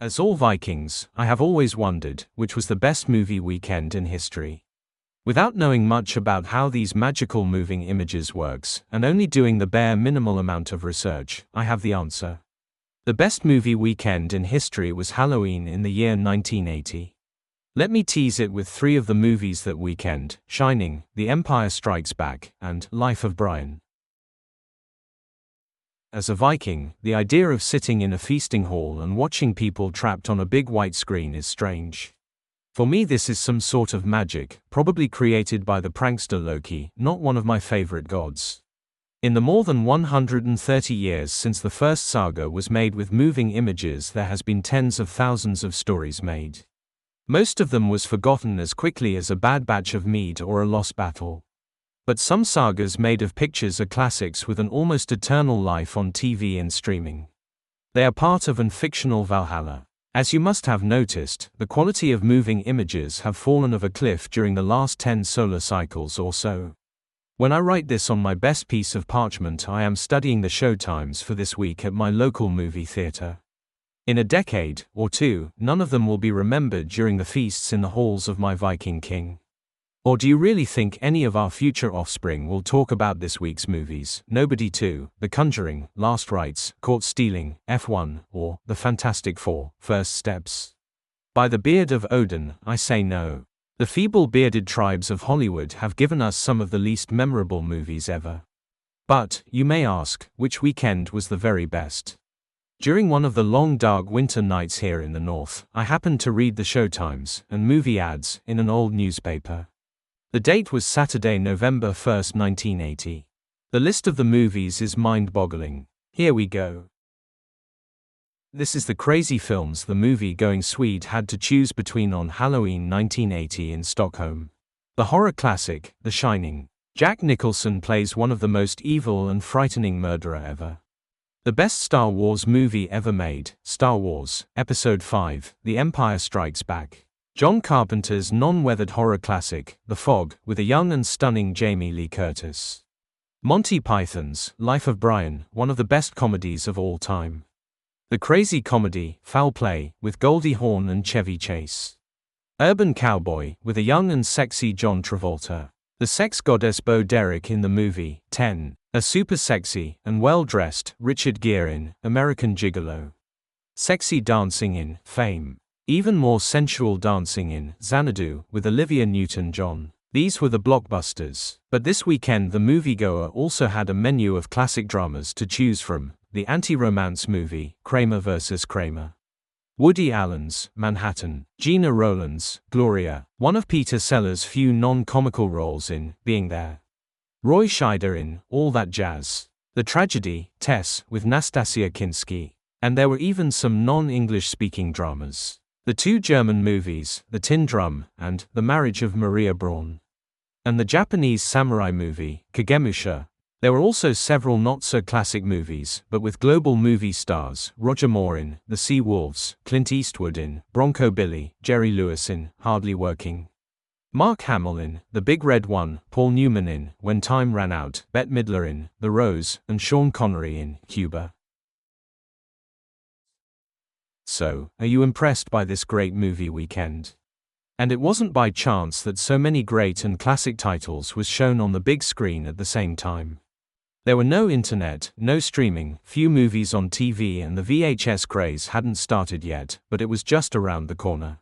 As all Vikings, I have always wondered which was the best movie weekend in history. Without knowing much about how these magical moving images works, and only doing the bare minimal amount of research, I have the answer. The best movie weekend in history was Halloween in the year 1980. Let me tease it with three of the movies that weekend: Shining, The Empire Strikes Back, and Life of Brian. As a Viking, the idea of sitting in a feasting hall and watching people trapped on a big white screen is strange. For me, this is some sort of magic, probably created by the prankster Loki, not one of my favorite gods. In the more than 130 years since the first saga was made with moving images, there has been tens of thousands of stories made. Most of them was forgotten as quickly as a bad batch of mead or a lost battle. But some sagas made of pictures are classics with an almost eternal life on TV and streaming. They are part of an fictional Valhalla. As you must have noticed, the quality of moving images have fallen off a cliff during the last 10 solar cycles or so. When I write this on my best piece of parchment, I am studying the showtimes for this week at my local movie theater. In a decade or two, none of them will be remembered during the feasts in the halls of my Viking king. Or do you really think any of our future offspring will talk about this week's movies? Nobody 2, The Conjuring, Last Rites, Caught Stealing, F1, or The Fantastic Four, First Steps? By the beard of Odin, I say no. The feeble-bearded tribes of Hollywood have given us some of the least memorable movies ever. But, you may ask, which weekend was the very best? During one of the long dark winter nights here in the north, I happened to read the showtimes and movie ads in an old newspaper. The date was Saturday, November 1st, 1980. The list of the movies is mind-boggling. Here we go. This is the crazy films the movie-going Swede had to choose between on Halloween 1980 in Stockholm. The horror classic, The Shining. Jack Nicholson plays one of the most evil and frightening murderer ever. The best Star Wars movie ever made, Star Wars, Episode 5, The Empire Strikes Back. John Carpenter's non-weathered horror classic, The Fog, with a young and stunning Jamie Lee Curtis. Monty Python's Life of Brian, one of the best comedies of all time. The crazy comedy, Foul Play, with Goldie Hawn and Chevy Chase. Urban Cowboy, with a young and sexy John Travolta. The sex goddess Bo Derek in the movie, 10. A super sexy and well-dressed Richard Gere in American Gigolo. Sexy dancing in Fame. Even more sensual dancing in Xanadu with Olivia Newton-John. These were the blockbusters. But this weekend the moviegoer also had a menu of classic dramas to choose from: the anti-romance movie, Kramer vs. Kramer. Woody Allen's Manhattan. Gina Rowland's Gloria, one of Peter Sellers' few non-comical roles in Being There. Roy Scheider in All That Jazz. The tragedy, Tess, with Nastasia Kinski. And there were even some non-English speaking dramas. The two German movies, The Tin Drum, and The Marriage of Maria Braun. And the Japanese samurai movie, Kagemusha. There were also several not-so-classic movies, but with global movie stars: Roger Moore in The Sea Wolves, Clint Eastwood in Bronco Billy, Jerry Lewis in Hardly Working, Mark Hamill in The Big Red One, Paul Newman in When Time Ran Out, Bette Midler in The Rose, and Sean Connery in Cuba. So, are you impressed by this great movie weekend? And it wasn't by chance that so many great and classic titles was shown on the big screen at the same time. There were no internet, no streaming, few movies on TV, and the VHS craze hadn't started yet, but it was just around the corner.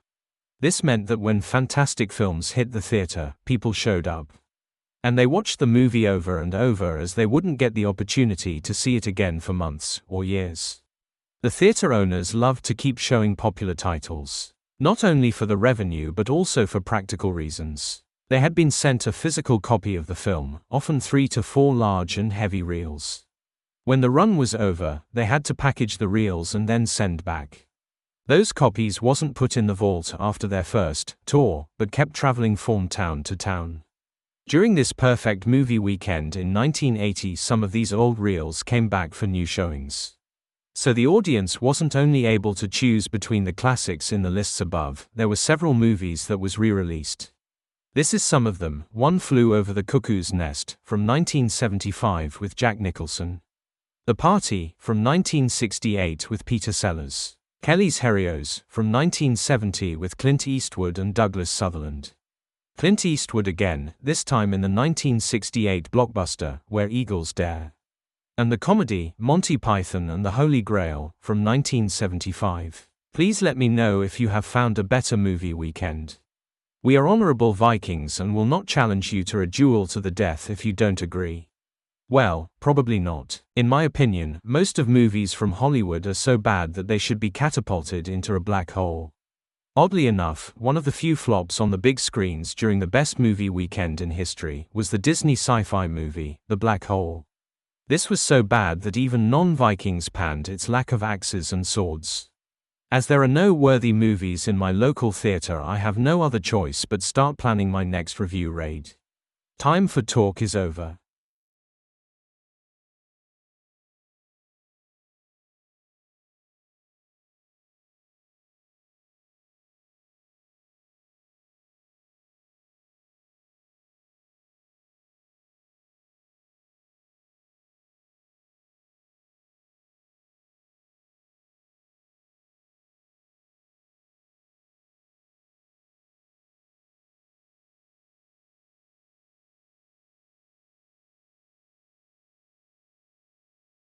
This meant that when fantastic films hit the theater, people showed up. And they watched the movie over and over, as they wouldn't get the opportunity to see it again for months or years. The theater owners loved to keep showing popular titles, not only for the revenue but also for practical reasons. They had been sent a physical copy of the film, often 3 to 4 large and heavy reels. When the run was over, they had to package the reels and then send back. Those copies wasn't put in the vault after their first tour, but kept traveling from town to town. During this perfect movie weekend in 1980, some of these old reels came back for new showings. So the audience wasn't only able to choose between the classics in the lists above, there were several movies that was re-released. This is some of them: One Flew Over the Cuckoo's Nest, from 1975 with Jack Nicholson. The Party, from 1968 with Peter Sellers. Kelly's Heroes, from 1970 with Clint Eastwood and Douglas Sutherland. Clint Eastwood again, this time in the 1968 blockbuster, Where Eagles Dare. And the comedy, Monty Python and the Holy Grail, from 1975. Please let me know if you have found a better movie weekend. We are honorable Vikings and will not challenge you to a duel to the death if you don't agree. Well, probably not. In my opinion, most of movies from Hollywood are so bad that they should be catapulted into a black hole. Oddly enough, one of the few flops on the big screens during the best movie weekend in history was the Disney sci-fi movie, The Black Hole. This was so bad that even non-Vikings panned its lack of axes and swords. As there are no worthy movies in my local theater, I have no other choice but start planning my next review raid. Time for talk is over.